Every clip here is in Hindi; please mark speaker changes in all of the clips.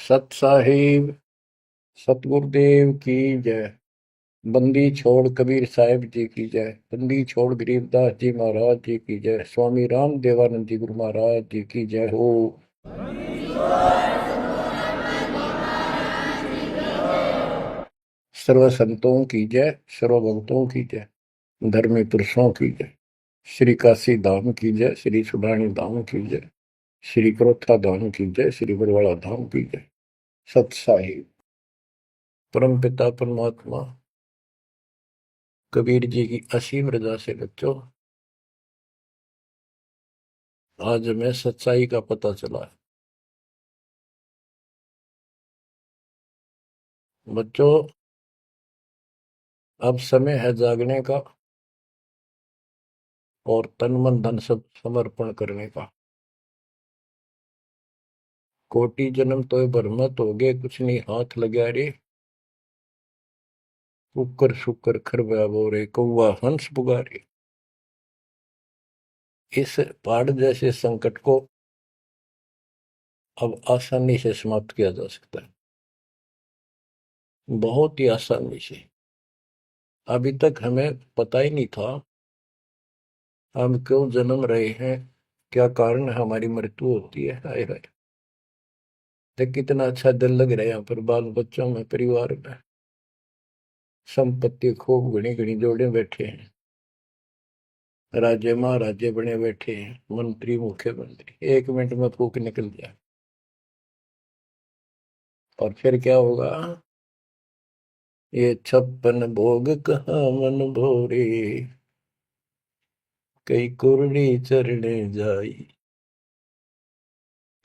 Speaker 1: सत साहिब सतगुरुदेव की जय। बंदी छोड़ कबीर साहिब जी की जय। बंदी छोड़ गरीबदास जी महाराज जी की जय। स्वामी राम देवानंद जी गुरु महाराज जी की जय हो। सर्व संतों की जय, सर्व भक्तों की जय, धर्मी पुरुषों की जय। श्री काशी धाम की जय, श्री सुडानी धाम की जय, श्री क्रोथा धाम की जय, श्री बरवाड़ा धाम की जय। सत साहिब परम पिता परमात्मा कबीर जी की असीम रजा से बच्चों आज हमें सच्चाई का पता चला है। बच्चों अब समय है जागने का और तन मन धन सब समर्पण करने का। कोटि जन्म तो भरमत हो गए, कुछ नहीं हाथ लगा रे। कुकर शुकर खरबा बोरे, कौवा हंस पुगारे। इस पहाड़ जैसे संकट को अब आसानी से समाप्त किया जा सकता है, बहुत ही आसानी से। अभी तक हमें पता ही नहीं था हम क्यों जन्म रहे हैं, क्या कारण है हमारी मृत्यु होती है। हाय हाय, देख कितना अच्छा दिल लग रहा है यहाँ पर, बाल बच्चों में, परिवार में। संपत्ति खूब घनी घनी जोड़े बैठे हैं, राज्य महाराजे बने बैठे हैं, मंत्री मुख्यमंत्री, 1 मिनट में फूक निकल जाए। और फिर क्या होगा? ये 56 भोग कहाँ मन भोरे, कई कुर्री चरणे जाई।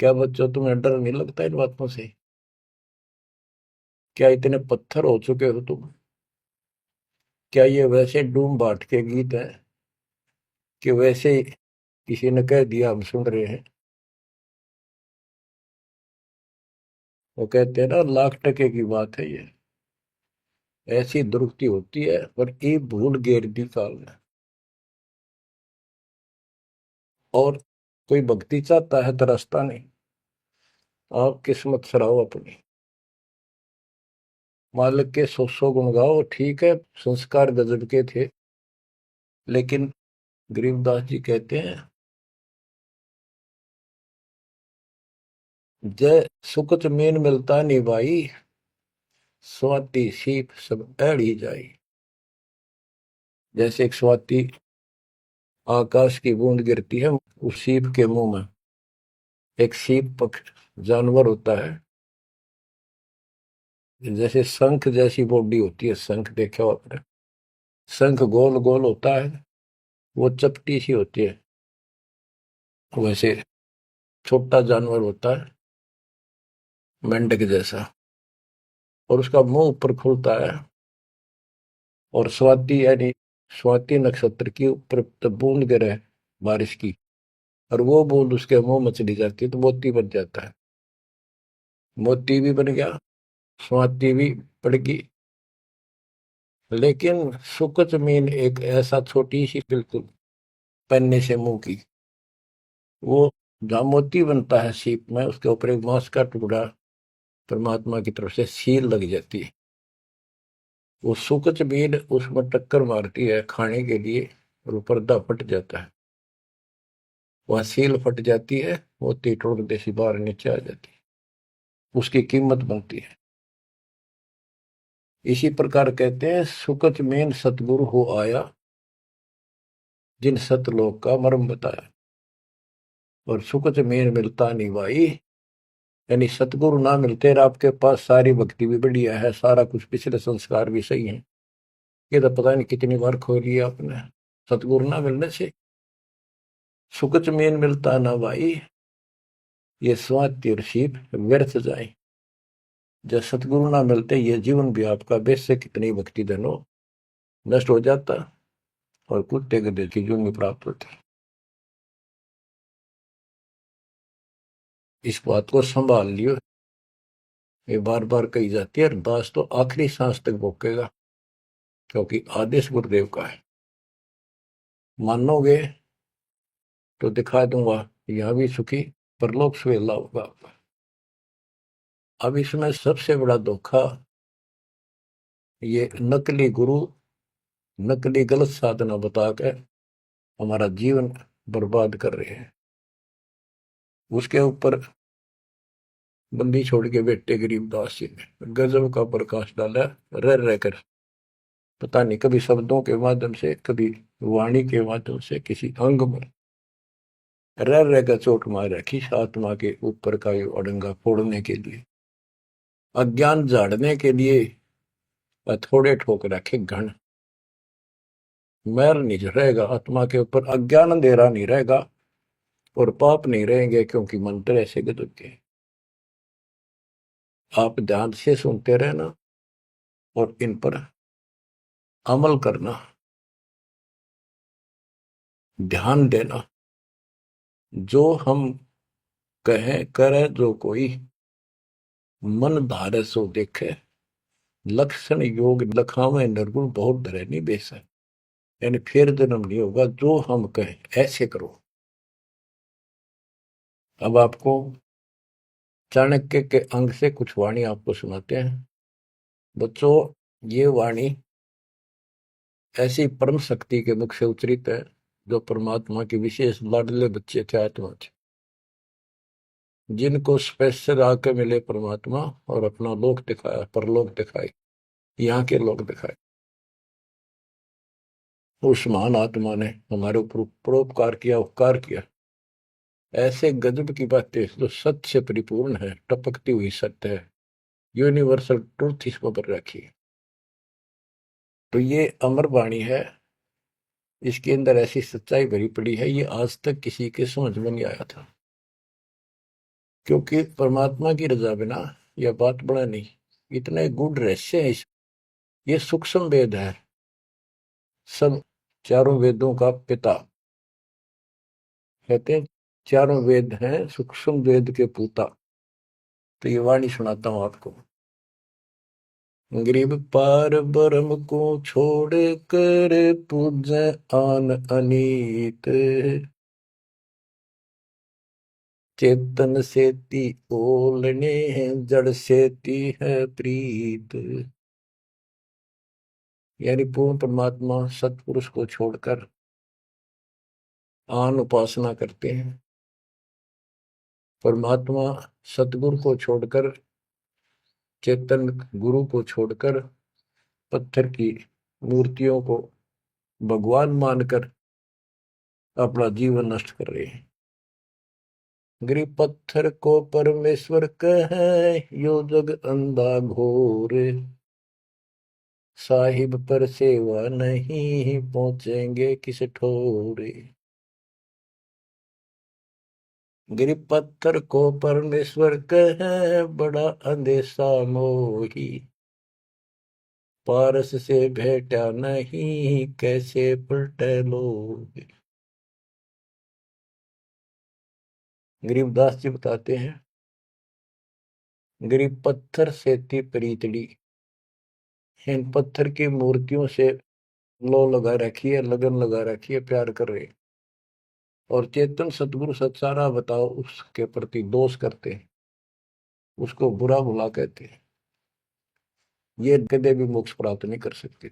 Speaker 1: क्या बच्चों तुम्हें डर नहीं लगता इन बातों से? क्या इतने पत्थर हो चुके हो तुम? क्या ये वैसे डूम बाट के गीत हैं कि वैसे किसी ने कह दिया हम सुन रहे हैं? वो कहते हैं ना, लाख टके की बात है ये। ऐसी दुरुक्ति होती है पर ये भूल गेर दी काल में। और कोई भक्ति चाहता है तो रास्ता नहीं। आप किस्मत सराहो अपनी, मालिक के 100 गुण गाओ। ठीक है, संस्कार गजब के थे, लेकिन गरीबदास जी कहते हैं, जय सुकच मेन मिलता नहीं भाई, स्वाति सीप सब ऐड़ी जाई। जैसे एक स्वाति आकाश की बूंद गिरती है उस सीप के मुंह में। एक सीप पक्ष जानवर होता है, जैसे शंख जैसी बॉडी होती है। शंख देखा हो आपने? शंख गोल गोल होता है, वो चपटी सी होती है। वैसे छोटा जानवर होता है, मेंढक जैसा, और उसका मुंह ऊपर खुलता है। और स्वाति यानी स्वाति नक्षत्र की ऊपर तब बूंद गिरे बारिश की, और वो बूंद उसके मुंह में चली जाती है तो मोती बन जाता है। मोती भी बन गया, स्वाति भी पड़ गई। लेकिन सुकच मीन एक ऐसा छोटी सी बिल्कुल पन्ने से मुंह की, वो जहाँ मोती बनता है सीप में, उसके ऊपर एक मांस का टुकड़ा परमात्मा की तरफ से सील लग जाती है। वो सुकच मीन उसमें टक्कर मारती है खाने के लिए, और वो पर्दा फट जाता है। वह सील फट जाती है, मोती टुकड़े से बाहर नीचे आ जाती है, उसकी कीमत बनती है। इसी प्रकार कहते हैं, सुकच मेन सतगुरु हो आया, जिन सतलोक का मर्म बताया। और सुकच मेन मिलता नहीं भाई, यानी सतगुरु ना मिलते और आपके पास सारी भक्ति भी बढ़िया है, सारा कुछ पिछले संस्कार भी सही है, ये तो पता नहीं कितनी बार खो लिया आपने। सतगुरु ना मिलने से सुकच मेन मिलता ना भाई, ये स्वाति और सीप व्यर्थ जाए। जब सतगुरु ना मिलते ये जीवन भी आपका बेशक कितनी भक्ति धन हो नष्ट हो जाता, और कुत्ते गधे की जून प्राप्त होती। इस बात को संभाल लियो, ये बार बार कही जाती है, दास तो आखिरी सांस तक भोगेगा, क्योंकि आदेश गुरुदेव का है। मानोगे तो दिखा दूंगा, यहां भी सुखी परलोक सुहेला होगा आपका। अब इसमें सबसे बड़ा धोखा ये नकली गुरु, नकली गलत साधना बता के हमारा जीवन बर्बाद कर रहे हैं। उसके ऊपर बंदी छोड़ के बेटे गरीबदास जी ने गजब का प्रकाश डाला, रह रहकर। पता नहीं कभी शब्दों के माध्यम से, कभी वाणी के माध्यम से, किसी अंग में रह रहकर चोट मार रखी आत्मा के ऊपर का ये अड़ंगा फोड़ने के लिए, अज्ञान झाड़ने के लिए। थोड़े ठोक रखे घन, मैल नहीं रहेगा आत्मा के ऊपर, अज्ञान अंधेरा नहीं रहेगा और पाप नहीं रहेंगे, क्योंकि मंत्र ऐसे गजब के। आप ध्यान से सुनते रहना और इन पर अमल करना, ध्यान देना। जो हम कहें करें, जो कोई मन धारे सो देखे, लक्षण योग लखावे निर्गुण बहुत धरे नहीं बेस है। यानी फिर जन्म नहीं होगा, जो हम कहें ऐसे करो। अब आपको चाणक्य के अंग से कुछ वाणी आपको सुनाते हैं। बच्चों, ये वाणी ऐसी परम शक्ति के मुख से उच्चरित है, जो परमात्मा के विशेष लाडले बच्चे थे, आत्मा थे, जिनको स्पेशल आके मिले परमात्मा और अपना लोक दिखाया, परलोक दिखाए, यहाँ के लोक दिखाए। उस महान आत्मा ने हमारे ऊपर परोपकार किया, उपकार किया। ऐसे गजब की बातें जो सत्य से परिपूर्ण है, टपकती हुई सत्य है, यूनिवर्सल ट्रूथ इसको पर रखी। तो ये अमर वाणी है, इसके अंदर ऐसी सच्चाई भरी पड़ी है, ये आज तक किसी के समझ में नहीं आया था। क्योंकि परमात्मा की रजा बिना यह बात बड़ा नहीं, इतने गूढ़ रहस्य है। ये सूक्ष्म वेद है, सब चारों वेदों का पिता कहते हैं, चारों वेद हैं सूक्ष्म वेद के पूता। तो ये वाणी सुनाता हूं आपको। गरीब पार ब्रह्म को छोड़ कर पूजे आन अनीत, चेतन सेती ओलने जड़ सेती है प्रीत। यानी पूर्ण परमात्मा सतपुरुष को छोड़कर आन उपासना करते हैं। परमात्मा सतगुरु को छोड़कर, चेतन गुरु को छोड़कर पत्थर की मूर्तियों को भगवान मानकर अपना जीवन नष्ट कर रहे हैं। गरीब पत्थर को परमेश्वर कहे, यो जग अंधा घोर, साहिब पर सेवा नहीं पहुंचेंगे किस ठोरे। गरीब पत्थर को परमेश्वर कहे, बड़ा अंदेशा मोही, पारस से भेटा नहीं कैसे पलटे लोग। गरीबदास जी बताते हैं, गरीब पत्थर से थी प्रीतड़ी, इन पत्थर की मूर्तियों से लो लगा रखी है, लगन लगा रखी है, प्यार कर रहे। और चेतन सतगुरु सत्सारा बताओ उसके प्रति दोष करते हैं, उसको बुरा भुला कहते हैं। ये कदे भी मोक्ष प्राप्त नहीं कर सकते।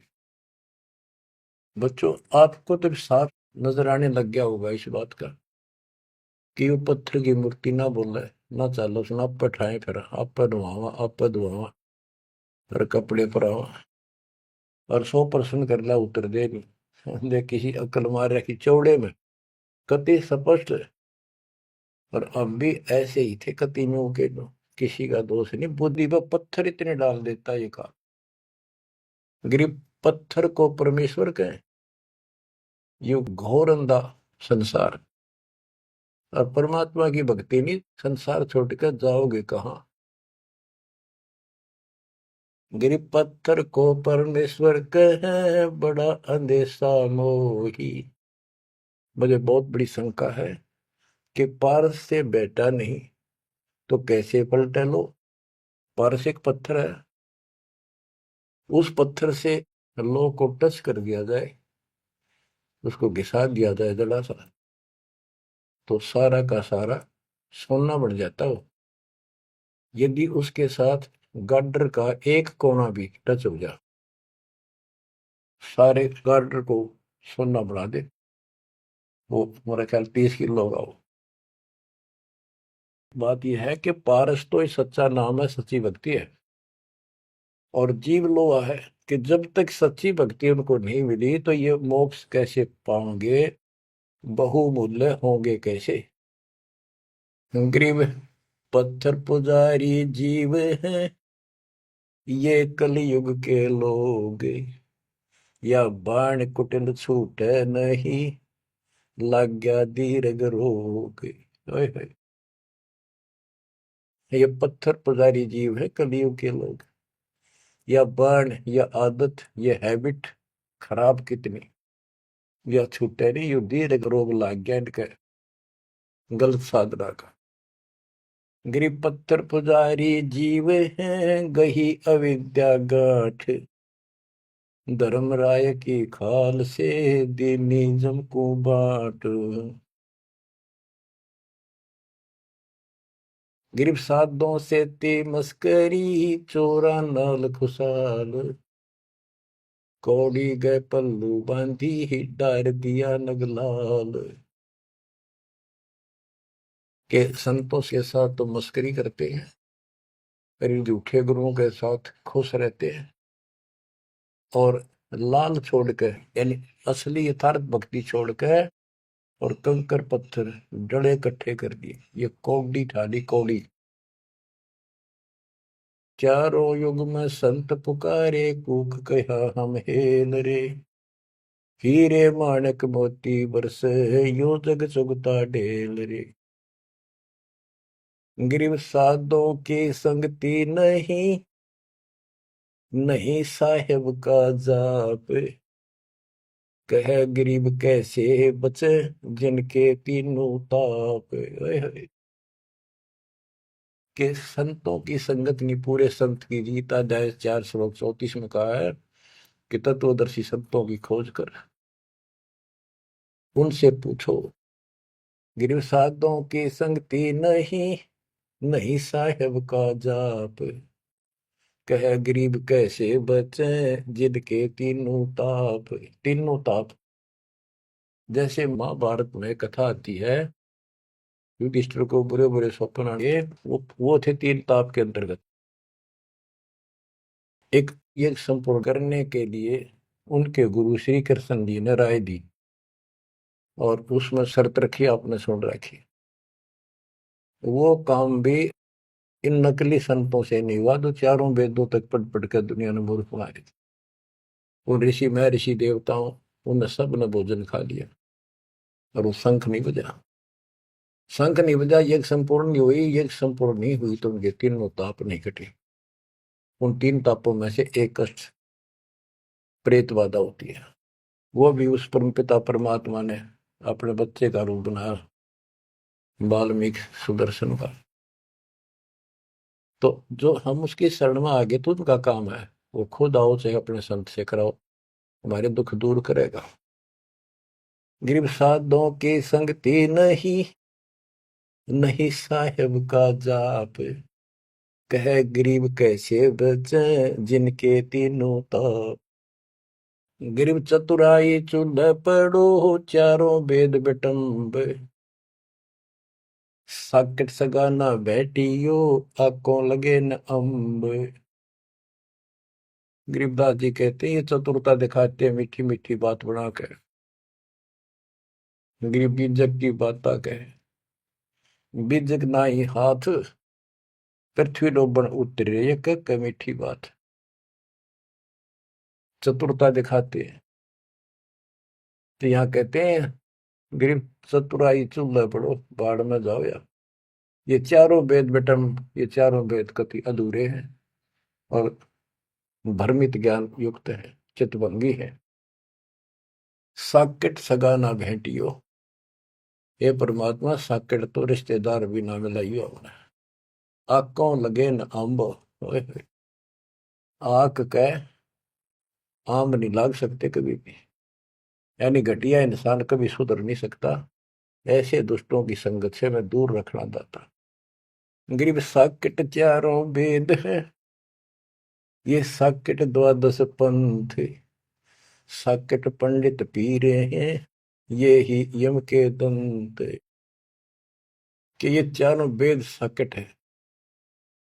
Speaker 1: बच्चों, आपको तो साफ नजर आने लग गया होगा इस बात का कि वो पत्थर की मूर्ति ना बोले, ना चालो सुना, आप पठाए, फिर आप पर धुआवा, आप पर धुआवा, फिर कपड़े पर आवा और 100% कर ला उतर दे नहीं। दे किसी अकल मार रखी चौड़े में, कति स्पष्ट। और अब भी ऐसे ही थे कतियों के, किसी का दोष नहीं, बुद्धि पर पत्थर इतने डाल देता ये का। गरीब पत्थर को परमेश्वर कहे, ये घोर अंधा संसार। और परमात्मा की भक्ति नहीं, संसार छोड़कर जाओगे कहाँ। गरीब पत्थर को परमेश्वर कहे, बड़ा अंदेशा मोही। मुझे बहुत बड़ी शंका है कि पारस से बेटा नहीं तो कैसे पलटे लो। पारस एक पत्थर है, उस पत्थर से लो को टच कर दिया जाए, उसको घिसा दिया जाए जरा सा, तो सारा का सारा सोना बन जाता हो। यदि उसके साथ गार्डर का एक कोना भी टच हो जाए, सारे गार्डर को सोना बना दे, वो मेरा ख्याल 30 किलो होगा वो। बात यह है कि पारस तो ही सच्चा नाम है, सच्ची भक्ति है। और जीव लोहा है कि जब तक सच्ची भक्ति उनको नहीं मिली तो ये मोक्ष कैसे पाएंगे, बहुमूल्य होंगे कैसे। गरीब पत्थर पुजारी जीव हैं ये कलयुग के लोग, या बाण कुटिल छूटे नहीं, लग गया दीर्घ रोग। ओए होए, ये पत्थर पुजारी जीव है कलयुग के लोग, या बाण या आदत ये हैबिट खराब कितनी, या छूटे नहीं, यो दीर्घ रोग लग गया इनके गलत साधना का। गरीब पत्थर पुजारी जीव हैं गही अविद्या गाठ, धर्म राय की खाल से दीनी जम को बाट। गिरफ साधों से ते मस्करी, चोरा नाल खुशाल, कौड़ी गए पल्लू बांधी ही डार दिया नगलाल। के संतों के साथ तो मस्करी करते हैं, पर इन झूठे गुरुओं के साथ खुश रहते हैं, और लाल छोड़कर यानी असली यथार्थ भक्ति छोड़कर और कंकर पत्थर डले इकट्ठे कर दिए। ये कौड़ी ठाली कौड़ी। चारों युग में संत पुकारे, कूक कहा हम हेल रे, हीरे माणक मोती बरसे यो जग चुगता ढेल रे। गिरिव साधों की संगति नहीं, नहीं साहेब का जाप, कह गरीब कैसे बचे जिनके तीनों ताप। ओए होए, के संतों की संगत नहीं, पूरे संत की जीत। अध्याय 4 श्लोक 34 में कहा है कि तत्वदर्शी संतों की खोज कर उनसे पूछो। गिरव साधों की संगति नहीं, नहीं साहेब का जाप, कह गरीब कैसे बचे जिनके तीनों ताप। तीनों ताप, जैसे महाभारत में कथा आती है, युधिष्ठिर को बुरे बुरे स्वप्न आए, वो थे 3 ताप के अंतर्गत। एक ये संपूर्ण करने के लिए उनके गुरु श्री कृष्ण जी ने राय दी, और उसमें शर्त रखी, आपने सुन रखी। वो काम भी इन नकली संतों से नहीं हुआ जो चारों वेदों तक पढ़ पढ़ कर दुनिया ने मूर्ख बनाए। उन ऋषि में ऋषि देवताओं, उन सब ने भोजन खा लिया, और वो शंख नहीं बजा। शंख नहीं बजा, यज्ञ संपूर्ण नहीं हुई। यज्ञ संपूर्ण नहीं हुई तो उनके तीनों ताप नहीं कटे। उन 3 तापों में से एक कष्ट प्रेत बाधा होती है, वो भी उस परम पिता परमात्मा ने अपने बच्चे का रूप बनाया, वाल्मीकि सुदर्शन का। तो जो हम उसकी शरण में आगे तो उनका काम है, वो खुद आओ चाहे अपने संत से कराओ, हमारे दुख दूर करेगा। गरीब साधों की संगति नहीं, नहीं साहेब का जाप, कह गरीब कैसे बचे जिनके तीनों ताप। गरीब चतुराई चूल्हे पड़ो, चारों वेद बिटम्ब, साकट सगाना बैठियो, आंखों लगे न अम्ब। गरीबदास जी कहते हैं ये चतुरता दिखाते हैं मीठी मीठी बात बना कर, गरीब बीजक की बात कहे, बीजक ना ही हाथ, पृथ्वी डोबन उतरे, ये कह मीठी बात। चतुरता दिखाते हैं, तो यहाँ कहते हैं गरीब चतुराई चूल्हे पड़ो, बाढ़ में जाओ यार। ये चारों वेद बेटम, ये चारों वेद कति अधूरे हैं और भ्रमित ज्ञान युक्त है, चितभंगी है। साकेट सगा ना भेंटियो, ये परमात्मा साकेट तो रिश्तेदार भी ना मिलाइयो हमने। आंखों लगे न आंब, आंख कह आम नहीं लाग सकते कभी भी, यानी घटिया इंसान कभी सुधर नहीं सकता। ऐसे दुष्टों की संगत से मैं दूर रखना चाहता। गरीब साकेट चारों वेद है, ये साकेट द्वादश पंथ, साकेट पंडित पीरे हैं, ये ही यम के दंत। कि ये चारों वेद साकेट है,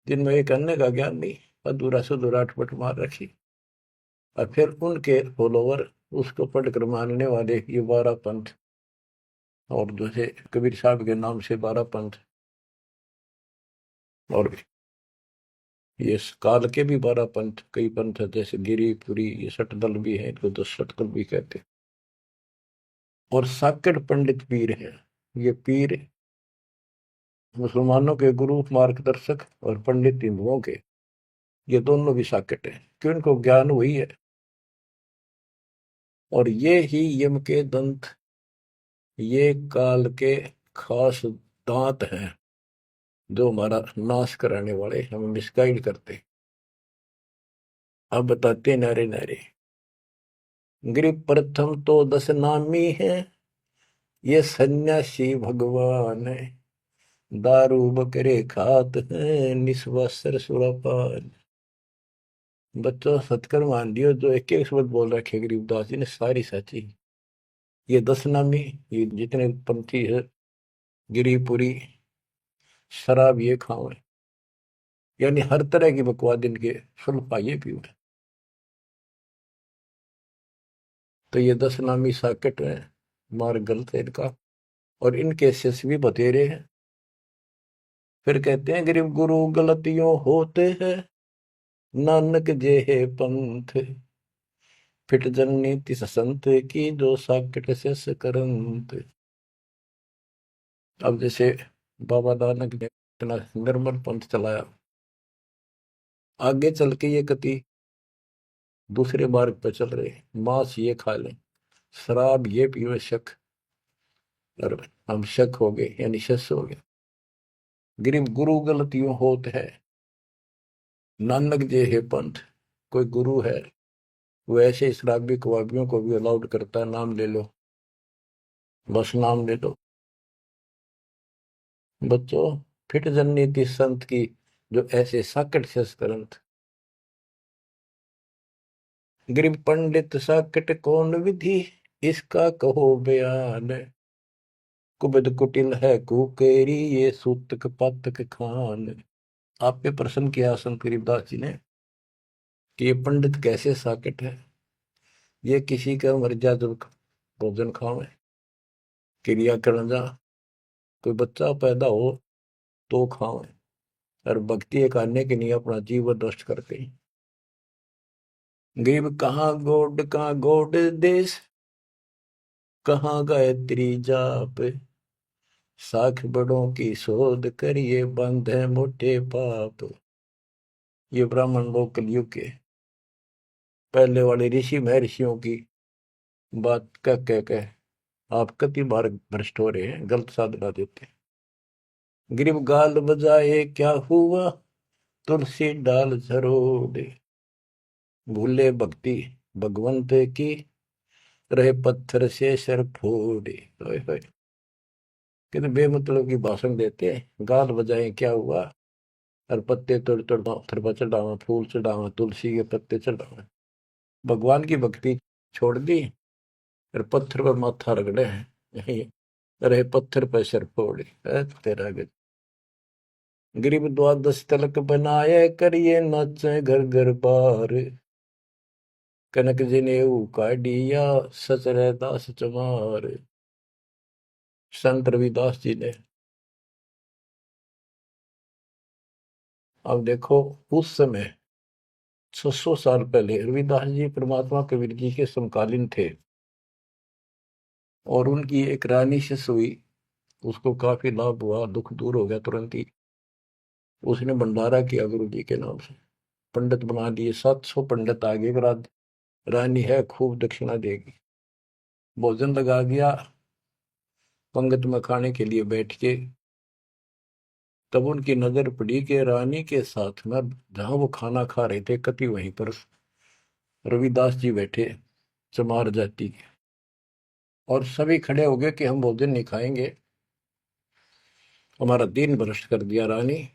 Speaker 1: जिनमें एक अन्य का ज्ञान नहीं, अधूरा सुधूरा अटपट मार रखी। और फिर उनके फॉलोवर उसको पढ़कर मानने वाले ये 12 पंथ, और जैसे कबीर साहब के नाम से 12 पंथ, और ये काल के भी 12 पंथ, कई पंथ है, जैसे गिरिपुरी, ये सटदल भी है, इनको 10 सटदल भी कहते हैं। और साकेट पंडित पीर है, ये पीर मुसलमानों के गुरु मार्गदर्शक, और पंडित हिंदुओं के, ये दोनों भी साकेट है, क्यों इनको ज्ञान वही है। और ये ही यम के दंत, ये काल के खास दांत हैं, जो हमारा नाश कराने वाले, हमें मिसगाइड करते। अब बताते नारे नारे। गरीब प्रथम तो 10 नामी है, ये सन्यासी भगवान है, दारू बकरे खात है, निस्वासर सुरापान। बच्चों सत्कर मान लियो, जो एक एक शब्द बोल रखे गरीबदास जी ने सारी सच्ची। ये 10 नामी, ये जितने पंथी है, गिरिपुरी, शराब ये खाओ, यानी हर तरह की बकवाद इनके सुन पाइए भी हुए। तो ये 10 नामी साकेट है, मार्ग गलत है इनका, और इनके शिष्य भी बतेरे हैं। फिर कहते हैं गरीब गुरु गलतियों होते हैं, नानक जे है पंथ, फिट जननी तिस संत की, जो साकेट शिष करंत। अब जैसे बाबा नानक ने इतना निर्मल पंथ चलाया, आगे चल के ये कति दूसरे मार्ग पर चल रहे, मांस ये खा लें, शराब ये पीवे शक, और हम शक हो गए, यानी शस हो गए। गरीब गुरु गलतियों होत है, नानक जे है पंथ, कोई गुरु है वो ऐसे शराबी कबाबियों को भी अलाउड करता है, नाम ले लो, बस नाम ले लो। बच्चों फिट जननीति संत की, जो ऐसे साकट शस करंत। गरीब पंडित साकट कौन विधि, इसका कहो बयान, कुबद कुटिल है कुकेरी, ये सूतक पातक खान। आप पे प्रश्न किया संत गरीबदास जी ने कि ये पंडित कैसे साकेट है, ये किसी का मर्यादा भोजन खावे, क्रिया करना जा, कोई बच्चा पैदा हो तो खावे, और भक्ति करने के लिए अपना जीवन नष्ट करते हैं। गरीब कहाँ गोड देश, कहाँ गायत्री जाप, साख बड़ों की शोध करिए, बंद है मोटे पाप। ये ब्राह्मण लोग कलयुग के पहले वाले ऋषि महर्षियों की बात कह आप कति बार भ्रष्ट हो रहे हैं, गलत साधना देते हैं। गरीब गाल बजाए क्या हुआ, तुलसी डाल झरोड़े, भूले भक्ति भगवंत की, रहे पत्थर से सर फोड़े। कितने बेमतलब की भाषण देते हैं, गाल बजाए क्या हुआ, और पत्ते तोड़ तोड़ पत्थर पर चढ़ावा, फूल चढ़ावा, तुलसी के पत्ते चढ़ावा, भगवान की भक्ति छोड़ दी, और पत्थर पर माथा रगड़े हैं, रहे पत्थर पर सर फोड़े। तेरा गरीब द्वादश तलक बनाए, करिए नाचे घर घर बार, कनक जनेऊ काढ़िया, सच दास चमार। संत रविदास जी ने, अब देखो उस समय 600 साल पहले रविदास जी परमात्मा कबीर जी के समकालीन थे, और उनकी एक रानी शिष्य हुई, उसको काफी लाभ हुआ, दुख दूर हो गया तुरंत ही। उसने भंडारा किया गुरु जी के नाम से, पंडित बना दिए, 700 पंडित आगे, रानी है खूब दक्षिणा देगी, भोजन लगा दिया, पंगत में खाने के लिए बैठ के। तब उनकी नजर पड़ी कि रानी के साथ में जहां वो खाना खा रहे थे, कति वहीं पर रविदास जी बैठे, चमार जाति के। और सभी खड़े हो गए कि हम भोजन नहीं खाएंगे, हमारा दिन भ्रष्ट कर दिया रानी,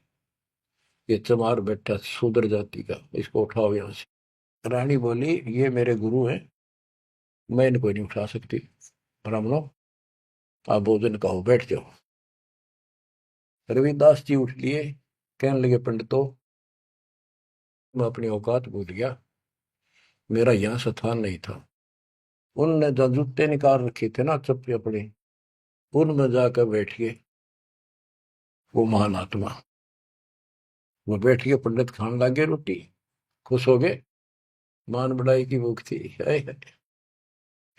Speaker 1: ये चमार बैठा शूद्र जाति का, इसको उठाओ यहाँ से। रानी बोली ये मेरे गुरु हैं, मैं इनको नहीं उठा सकती। ब्राह्मणों आप भोजन खाओ, बैठ जाओ। रविदास जी उठ लिए, कहने लगे पंडितों मैं अपनी औकात भूल गया, मेरा यहाँ स्थान नहीं था। उनने जो जूते निकाल रखे थे ना चप्पे अपने, उनमें जाकर बैठिए। वो महान आत्मा वो बैठ के पंडित खान लागे रोटी, खुश हो गए, मान बढ़ाई की भूख थी। हाय हाय।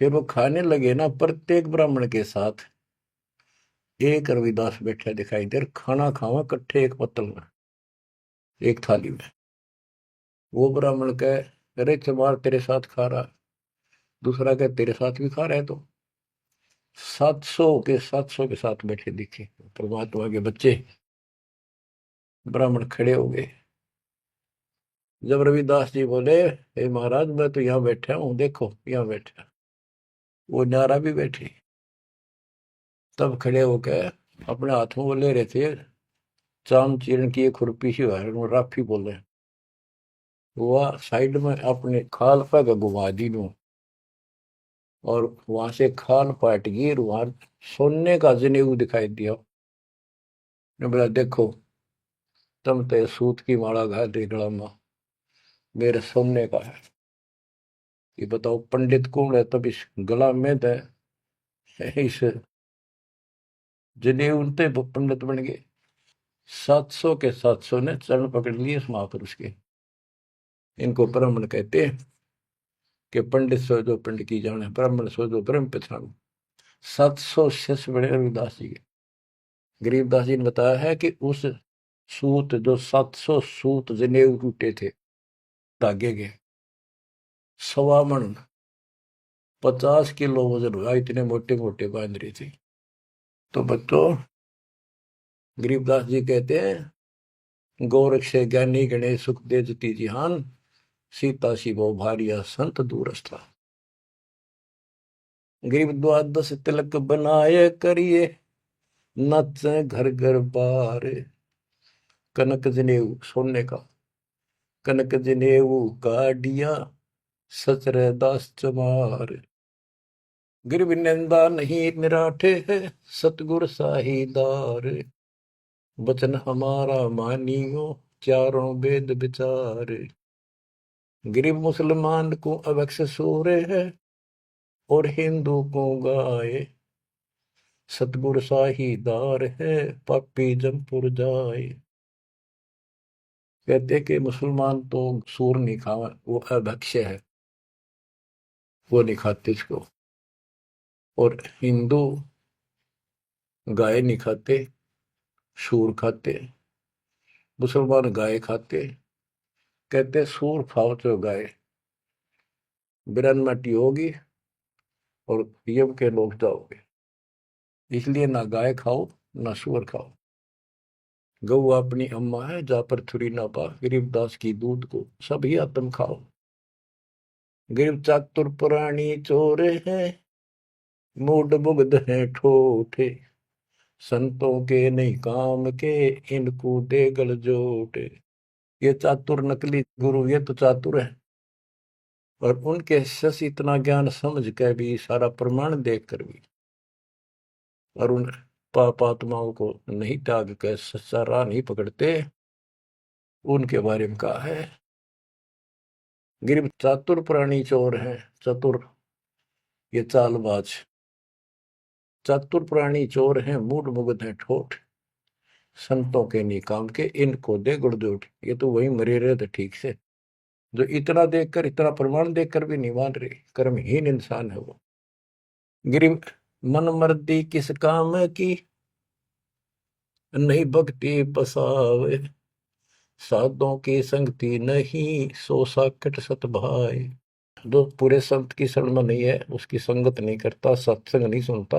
Speaker 1: फिर वो खाने लगे ना, प्रत्येक ब्राह्मण के साथ एक रविदास बैठा दिखाई दे, खाना खावा कट्ठे एक पत्तल में, एक थाली में। वो ब्राह्मण कहे अरे चमार तेरे साथ खा रहा, दूसरा कहे तेरे साथ भी खा रहे। तो 700 के साथ बैठे दिखे परमात्मा के बच्चे। ब्राह्मण खड़े हो गए। जब रविदास जी बोले हे महाराज मैं तो यहाँ बैठा हूँ, देखो यहाँ बैठा, वो नारा भी बैठे। तब खड़े होकर अपने हाथ में वो ले रहे थे चाम चीरण की एक खुरपी सी राफी बोले, वह साइड में अपने खाल पर घुमा दी नू, और वहां से खाल पाट गई, वहां सोने का जनेऊ दिखाई दिया। ने बोला देखो तुम तो सूत की माला घा दे गला में, मेरे सोने का है। ये बताओ पंडित कौन है, तब इस गला में तो इस जनेऊ उनते पंडित बन गए। 700 के 700 ने चरण पकड़ लिए इस महापुरुष के। इनको ब्राह्मण कहते हैं कि पंडित सो जो पंडित की जाने, ब्राह्मण सो जो ब्रह्म पहचान। 700 शिष्य बड़े रविदास जी के। गरीबदास जी ने बताया है कि उस सूत जो 700 सूत जनेऊ टूटे थे धागे के, 1.25 मन 50 किलो वजन हुआ, इतने मोटे मोटे बांध रही थी। तो बच्चों गरीबदास जी कहते हैं गोरख से ज्ञानी गणेश सुख दे जती जिहान, सीता शिवो भारिया संत दूरस्था। गरीब द्वादश तिलक बनाए करिए, नचे घर घर बार। कनक जनेऊ सोने का, कनक जनेऊ काडिया सचरे दास चमार। गिरव निंदा नहीं निराठे है, सतगुर साहीदार। वचन हमारा मानियो, चारों वेद विचार। गरीब मुसलमान को अवक्ष सूरे है, और हिंदू को गाए। सतगुर साहीदार है, पापी जमपुर जाए। कहते कि मुसलमान तो सूर नहीं खावा, वो अभक्ष्य है, वो नहीं खाते इसको। और हिंदू गाय नहीं खाते, सूर खाते। मुसलमान गाय खाते। कहते सूर खाओ तो गाय बिरन मटी होगी और यम के लोग जाओगे, इसलिए ना गाय खाओ ना सूअर खाओ। गऊ अपनी अम्मा है, जा पर थुरी ना पा, गरीबदास की दूध को सभी आत्म खाओ। गरीब चातुर पुरानी चोर है, मूड मुग्ध है ठोठे। संतों के नहीं काम के, इनको दे गल जोटे। ये चातुर नकली गुरु ये तो चातुर है, और उनके शिष्य इतना ज्ञान समझ के भी, सारा प्रमाण देख कर भी, और उन पाप आत्माओं को नहीं त्याग कर सच्चा राह नहीं पकड़ते। उनके बारे में कहा है गिर चातुर प्राणी चोर है। चतुर ये चालबाज, चातुर प्राणी चोर हैं, मूड मुग्ध है ठोठ। संतों के नहीं काम के, इनको दे गुड़जोट। ये तो वही मरे रहे थे ठीक से, जो इतना देखकर, इतना प्रमाण देखकर भी नहीं मान रहे, कर्महीन इंसान है वो। गिरी मन मर्दी किस काम की, नहीं भक्ति पसावे। साधों की संगति नहीं, सो साकट सत भाई। जो पूरे संत की शरण में नहीं है, उसकी संगत नहीं करता, सत्संग नहीं सुनता,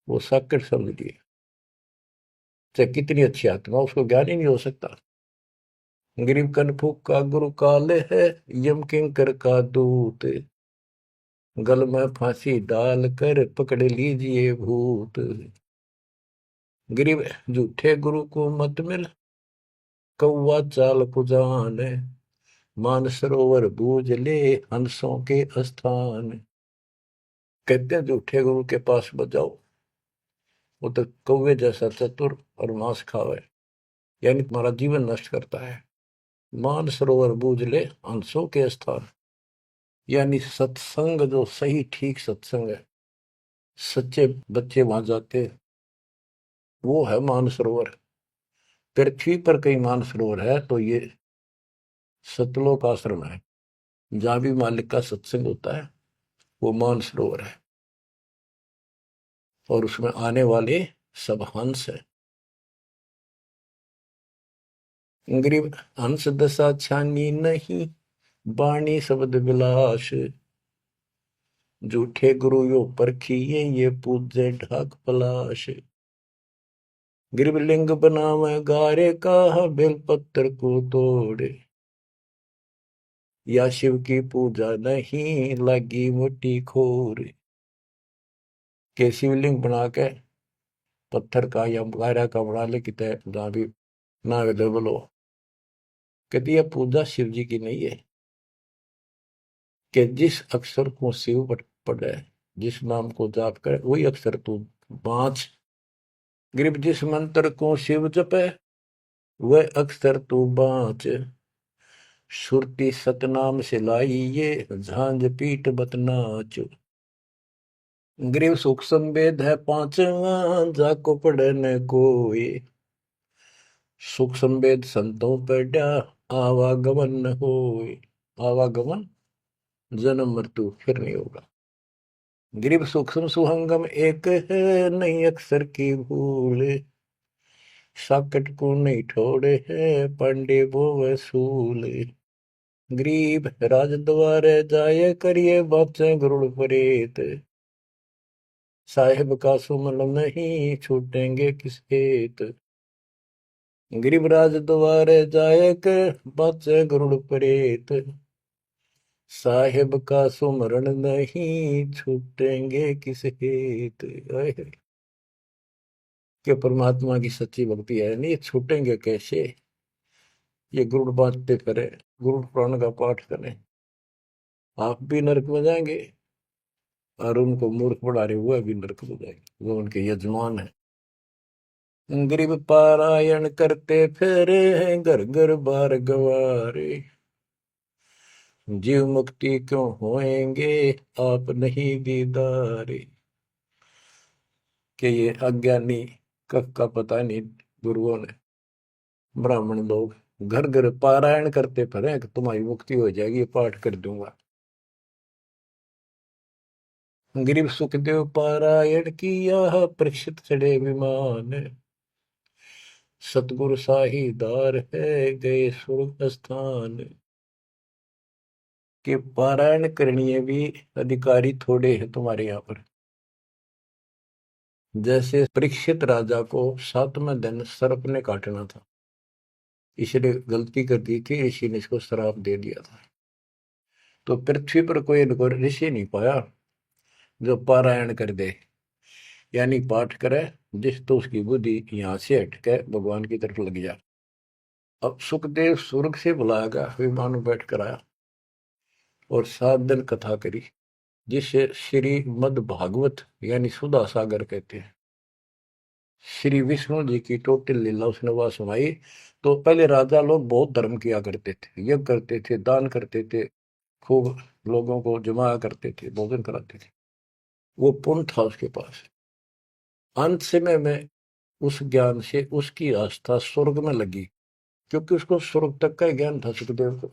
Speaker 1: वो साकट समझ लिए। चाहे कितनी अच्छी आत्मा, उसको ज्ञान ही नहीं हो सकता। गरीब कनफूक का गुरु काले है, यम किंकर का दूत। गल में फांसी डाल कर पकड़ लीजिए भूत। गरीब झूठे गुरु को मत मिल, कौवा चाल पुजान, मानसरोवर बूझ ले हंसों के स्थान। कहते हैं झूठे गुरु के पास बजाओ, वो तो कौवे जैसा चतुर और मांस खावे, यानी तुम्हारा जीवन नष्ट करता है। मानसरोवर बूझ ले हंसों के स्थान, यानी सत्संग जो सही ठीक सत्संग है, सच्चे बच्चे वहां जाते, वो है मानसरोवर। पृथ्वी पर कई मानसरोवर है, तो ये सतलोक आश्रम है जहां भी मालिक का सत्संग होता है, वो मानसरोवर है। और उसमें आने वाले सब हंस है। गरीब हंस दशा छानी नहीं, बाणी शब्द विलास। झूठे गुरु यो परखिए, ये पूजे ढाक पलाश। गरीब लिंग बनावे गारे का, बेलपत्र को तोड़े। या शिव की पूजा नहीं, लगी मोटी खोर। के शिवलिंग बना के पत्थर का या गारा का बना ले, कितने जहां भी ना अवेलेबल हो, कहती है पूजा शिव जी की नहीं है। कि जिस अक्षर को शिव पढ़े, जिस नाम को जाप करे, वही अक्षर तू बाँच। गरीब जिस मंत्र को शिव जपे, वह अक्षर तू बाँच। सुरती सतनाम से लाई ये, झांझ पीठ बतनाच। गरीब सुख संवेद है पांचवा, जाको पढ़े न कोई। सुख संवेद संतों पढ़ा, आवागमन न होए। आवागमन जन्म मृत्यु फिर नहीं होगा। गरीब सूक्ष्म सुहंगम एक है, नहीं अक्षर की भूल। साकट को नहीं ठोड़े है, पांडे वो वसूल। गरीब राज द्वारे जाए, करिए बातें गरुड़ परेत। साहेब का सुमन नहीं, छूटेंगे किस हेत। गरीब राज द्वारे जाए, कर बातें गरुड़ परेत। साहेब का सुमरण नहीं, छूटेंगे किस हेत। कि परमात्मा की सच्ची भक्ति है नहीं, छूटेंगे कैसे। ये गुरुड़ बांटते करें, गुरुड़ पुराण का पाठ करें, आप भी नरक में जाएंगे, और उनको मूर्ख बना रहे हुए भी नरक में जाएंगे, वो उनके यजमान है। गरीब पारायण करते फिरे हैं, घर घर बार गवारे। जीव मुक्ति क्यों होएंगे, आप नहीं दीदारे। कि ये अज्ञानी कब का पता नहीं, गुरुओं ने, ब्राह्मण लोग घर घर पारायण करते फिरे कि तुम्हारी मुक्ति हो जाएगी, पाठ कर दूंगा। गरीब सुखदेव पारायण किया, परीक्षित चढ़े विमान। सतगुरु साहीदार है, गए स्वर्ग स्थान। के पारायण करनी भी अधिकारी थोड़े हैं तुम्हारे यहाँ पर। जैसे परीक्षित राजा को 7वें दिन सर्प ने काटना था, इसने गलती कर दी थी, ऋषि ने इसको श्राप दे दिया था। तो पृथ्वी पर कोई ऋषि नहीं पाया जो पारायण कर दे, यानी पाठ करे, जिस तो उसकी बुद्धि यहां से हटके भगवान की तरफ लग जा। अब सुखदेव स्वर्ग से बुलाया, विमान में बैठ कर आया और 7 दिन कथा करी, जिसे श्री मद भागवत यानी सुधा सागर कहते हैं। श्री विष्णु जी की टोटल लीला उसने वहां सुनाई। तो पहले राजा लोग बहुत धर्म किया करते थे, यज्ञ करते थे, दान करते थे, खूब लोगों को जमाया करते थे, भोजन कराते थे, वो पुण्य था उसके पास। अंत समय में उस ज्ञान से उसकी आस्था स्वर्ग में लगी, क्योंकि उसको स्वर्ग तक का ज्ञान था सुखदेव को।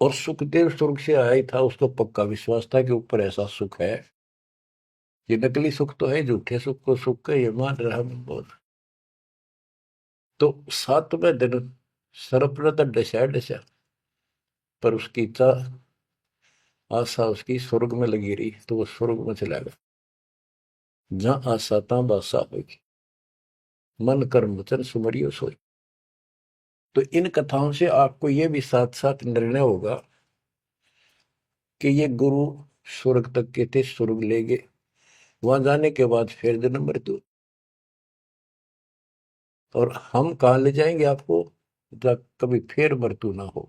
Speaker 1: और सुखदेव स्वर्ग से आया ही था, उसको पक्का विश्वास था कि ऊपर ऐसा सुख है। ये नकली सुख तो है, झूठे सुख को सुख का ये मान रहा बहुत। तो 7वें दिन सर्प ने तो डसा डसा, पर उसकी इच्छा आशा उसकी स्वर्ग में लगी रही, तो वो स्वर्ग में चला गया। जहां आशा ता बासा होगी, मन कर्म वचन सुमरियो सोई। तो इन कथाओं से आपको ये भी साथ साथ निर्णय होगा कि ये गुरु स्वर्ग तक के थे, स्वर्ग ले गए, वहां जाने के बाद फिर जन्म मृत्यु। और हम कहाँ ले जाएंगे आपको, जब कभी फिर मृत्यु ना हो।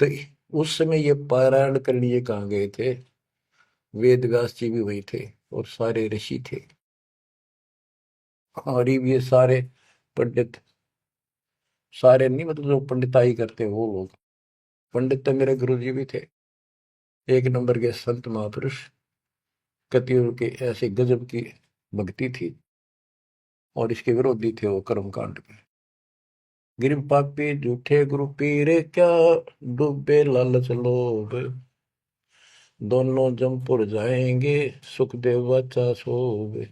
Speaker 1: तो उस समय ये पारायण करने ये कहाँ गए थे? वेद व्यास जी भी वही थे और सारे ऋषि थे, और ये सारे पंडित, सारे नहीं मतलब जो पंडिताई करते वो लोग। पंडित तो मेरे गुरु जी भी थे, एक नंबर के संत महापुरुष। कतियों की ऐसी गजब की भक्ति थी, और इसके विरोधी थे वो कर्मकांड के। गिर पापी झूठे गुरु पीरे क्या, डूबे लालच लोभ, दोनों जमपुर जाएंगे, सुखदेव बच्चा सोवे।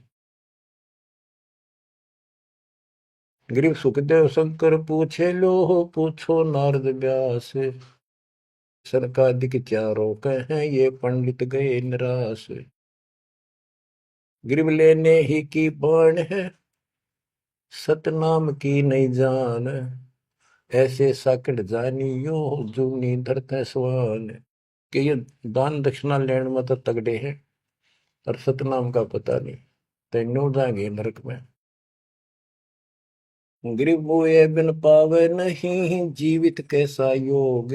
Speaker 1: गिरीव सुखदेव शंकर पूछे लो, पूछो नारद व्यास, सरकादिक चारों कहें ये पंडित गए निराश। गिरीव लेने ही की बाण है, सतनाम की नहीं जान, ऐसे साकड़ जानियो, जूनी धरते स्वान। कि ये दान दक्षिणा लेने में तो तगड़े हैं, और सतनाम का पता नहीं, तेनों जाएंगे नरक में। गिरीव मोए बिन पावे नहीं, जीवित कैसा योग,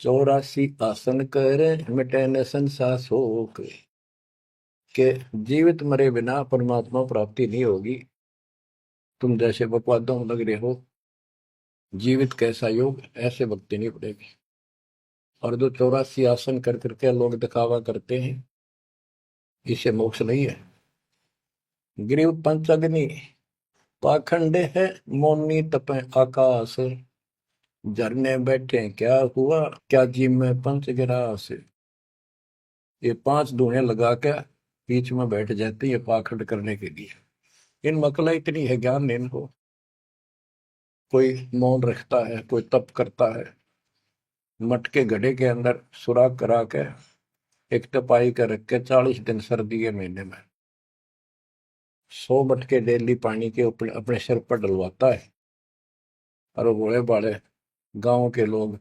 Speaker 1: 84 आसन करे, मिटे न संसार शोक। के जीवित मरे बिना परमात्मा प्राप्ति नहीं होगी। तुम जैसे बकवादों में लग रहे हो, जीवित कैसा योग, ऐसे भक्ति नहीं पड़ेगी। और जो 84 आसन कर करके लोग दिखावा करते हैं, इसे मोक्ष नहीं है। गिरीव पंचअग्नि पाखंड है, मौनी तपे आकाश, झरने बैठे क्या हुआ, क्या जी में पंच गिरास। ये 5 धुएं लगा के बीच में बैठ जाते हैं, ये पाखंड करने के लिए। इन मकला इतनी है ज्ञान नहीं इनको। कोई मौन रखता है, कोई तप करता है, मटके घड़े के अंदर सुराख करा के एक तपाई कर रख के 40 दिन सर्दी के महीने में 100 मटके डेली पानी के ऊपर अपने सिर पर डलवाता है, और वो बड़े बड़े गांव के लोग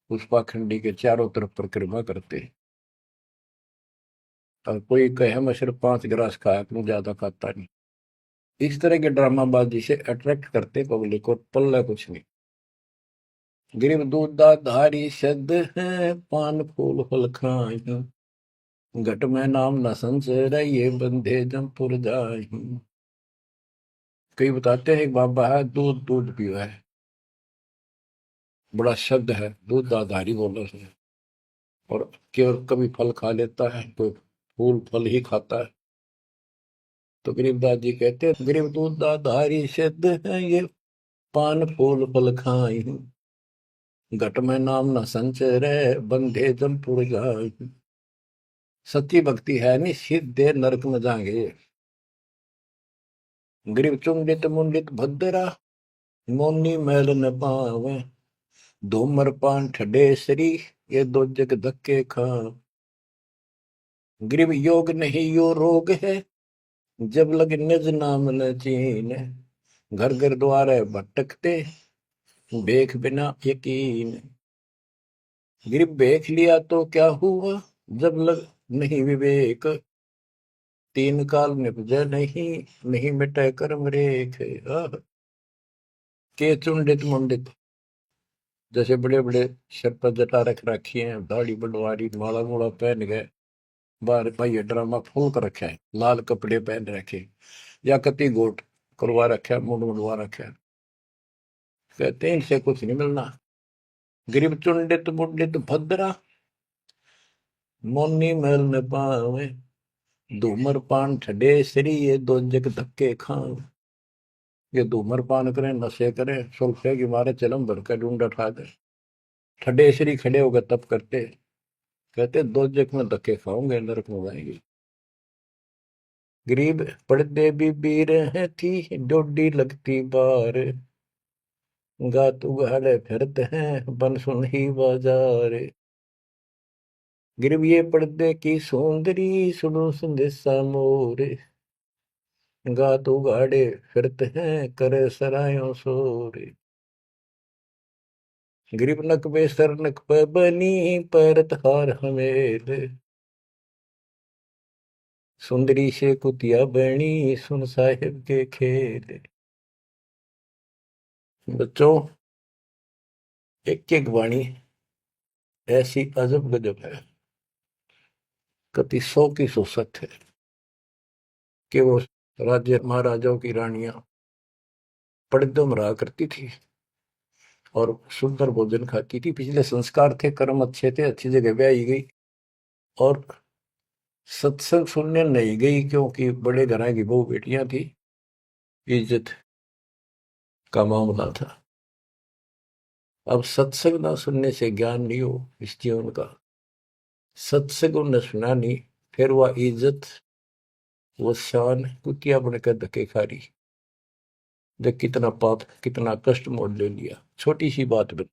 Speaker 1: उस पाखंडी के चारों तरफ परिक्रमा करते हैं। और कोई कहे मैं सिर्फ 5 गिलास खाया क्यों, ज्यादा खाता नहीं। इस तरह के ड्रामाबाजी से अट्रैक्ट करते पब्लिक को, पल्ला कुछ नहीं। गिरिव दूधा धारी शब्द है, पान फूल फल खाई, घट में नाम न संचर, ये बंधे जमपुर जाई। कई बताते हैं एक बाबा है, दूध दूध पिया है, बड़ा शब्द है, दूध दाधारी बोला है, और केवल कभी फल खा लेता है, कोई फूल फल ही खाता है। तो गरीबदास जी कहते हैं, गरीब दूध दाधारी शब्द है, ये पान फूल फल खाई, घट में नाम न संचर, बंधे जमपुर जाई। सच्ची भक्ति है नहीं, सीधे नरक में जाएंगे। ग्रीव चुंडित मुंडित भद्रा, मोनी मैल न पावे, धूमर पान ठडेसरी, ये दो जग धक्के खा। ग्रीव योग नहीं यो रोग है, जब लग निज नाम न चीन, घर घर द्वारे भटकते, बेख बिना यकीन। ग्रीव बेख लिया तो क्या हुआ, जब लग नहीं विवेक, 3 काल निपजे नहीं, नहीं मिटे कर्म रेख। के चुंडित मुंडित, जैसे बड़े बड़े सिर पर जटा रख रखी है, दाढ़ी बंडवारी, माला मूला पहन गए, बाहर भाई ड्रामा फूल कर रखा है, लाल कपड़े पहन रखे, या कति गोट करवा रखा है, मुंड मुंडवा रखा है। कहते हैं इनसे कुछ नहीं मिलना। गरीब चुंडित मुंडित भद्रा, मोनी मैल न पावे, धूमर पान ठडे श्री, ये दो जग धक्के खाओ। ये धूमर पान करें, नशे करें, सुल्फे की मारे चलम भर कर ढूंढ उठा दे, ठडे श्री खड़े होकर तप करते, कहते 2 जग में धक्के खाओगे, नरक में जाएंगे। गरीब पड़ते भी बीर है थी, डोडी लगती बार, गात उगाड़े फिरते हैं, बन सुन ही बाजार। गरीब ये पर्दे की सौंदरी, सुनो संदेशा मोर, गात उगाड़े फिरते हैं, करे सरायों शोर। गरीब नक बेसर नक पे बनी, पैरत हार हमेल, सुंदरी से कुतिया बनी, सुन साहिब के खेल। बच्चों, एक एक वाणी ऐसी अजब गजब है, कति 100 की 100 सत्य है कि वो राज्य महाराजाओं की रानियां पर्दों में रहा करती थी और सुंदर भोजन खाती थी। पिछले संस्कार थे, कर्म अच्छे थे, अच्छी जगह ब्याही गई और सत्संग सुनने नहीं गई क्योंकि बड़े घरां की बहू बेटियां थी, इज्जत का मामला था। अब सत्संग ना सुनने से ज्ञान नहीं हो इस जीवन का, सत्संग उन्हें सुना नहीं, फिर वह इज्जत वो शान कुतिया बनकर धक्के खा रही। जब कितना पाप कितना कष्ट मोल ले लिया, छोटी सी बात बन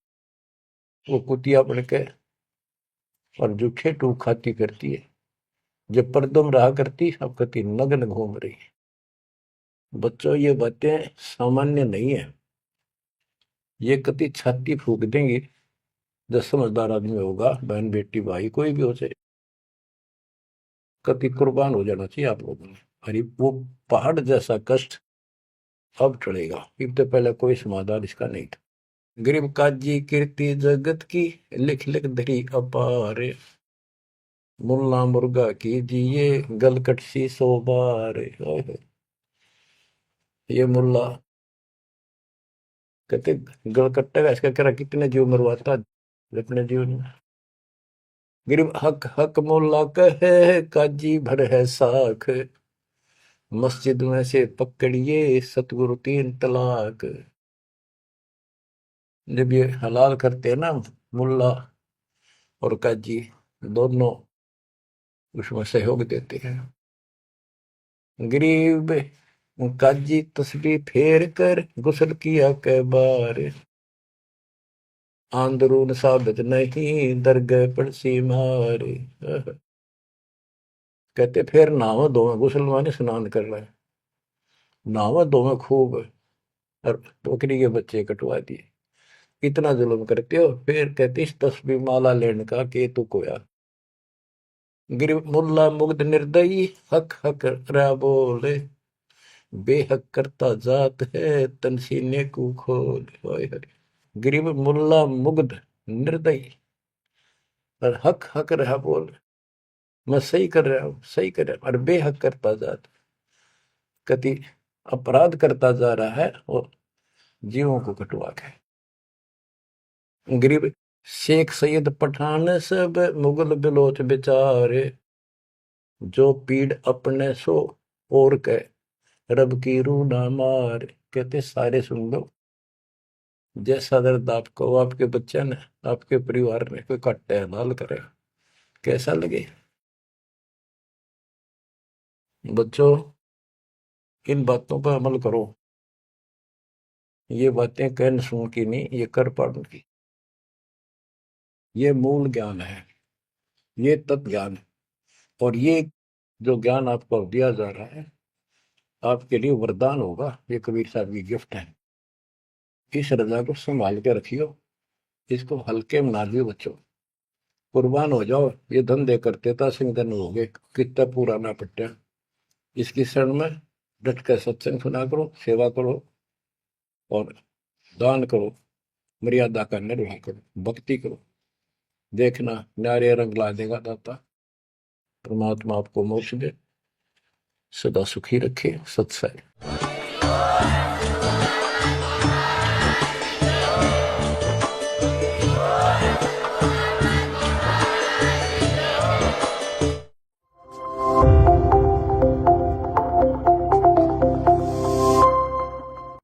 Speaker 1: वो कुतिया बनके और जूठे टूक खाती करती है। जब पर्दों में रहा करती अब कति नग्न घूम रही है। बच्चों, ये बातें सामान्य नहीं है, ये कति छाती फूक देंगी। जो समझदार आदमी होगा, बहन बेटी भाई कोई भी हो जाए, कति कुर्बान हो जाना चाहिए आप लोगों ने। अरे वो पहाड़ जैसा कष्ट अब टलेगा, इससे पहले कोई समाधान इसका नहीं था। गरीब काजी कीर्ति जगत की, लिख लिख धरी अपार, मुल्ला मुर्गा कीजिए गलकट सी 100 बार। ये मुल्ला कहते गलकट्टा का इसका करा कितने जीव मरवाता अपने जीवन में। गरीब हक हक मुल्ला कहे काजी भर है साख, मस्जिद में से पकड़िए सतगुरु 3 तलाक। जब ये हलाल करते हैं ना मुल्ला और काजी दोनों, उसमें सहयोग देते हैं। गरीब काजी तस्बीह फेर कर गुस्ल किया कै बार, आंदरून साबित नहीं दरगह पड़सी मार। कहते फिर नहावा धोवे, गुस्ल माने स्नान कर रहे, नहावा धोवे खूब और बकरी के बच्चे कटवा दिए। इतना जुल्म करते हो, फिर कहते इस तस्बीह माला लेने का के तू कोया। गरीब मुल्ला मुग्ध निर्दयी हक हक रहा बोले, बेहक करता जात है तन सीने को खोल। गरीब मुल्ला मुग्ध निर्दयी और हक हक रहा बोल, मैं सही कर रहा हूं सही कर रहा हूं, और बेहक करता जात, कति अपराध करता जा रहा है और जीवों को कटवा के। गरीब शेख सैयद पठान सब मुगल बिलोच बेचारे, जो पीड़ अपने सो और के रब की रूह ना मार। कहते सारे सुन लो, जैसा दर्द आपको आपके बच्चे ने आपके परिवार में कोई कट्टे हलाल करे, कैसा लगे। बच्चों, इन बातों पर अमल करो। ये बातें कहन सुन की नहीं, ये कर पाड़न की। ये मूल ज्ञान है, ये तत्व ज्ञान है, और ये जो ज्ञान आपको दिया जा रहा है आपके लिए वरदान होगा। ये कबीर साहब की गिफ्ट है। इस रजा को संभाल के रखियो, इसको हल्के में ना दियो बच्चों, कुर्बान हो जाओ। ये धंधे करते था सिंह धन हो गए, कितना पूरा ना पट्टा। इसकी शरण में डट कर सत्संग सुना करो, सेवा करो और दान करो, मर्यादा का निर्वाह करो, भक्ति करो। देखना न्यारे रंग ला देगा दाता। परमात्मा आपको मोक्ष दे, सदा सुखी रखे। सत्संग।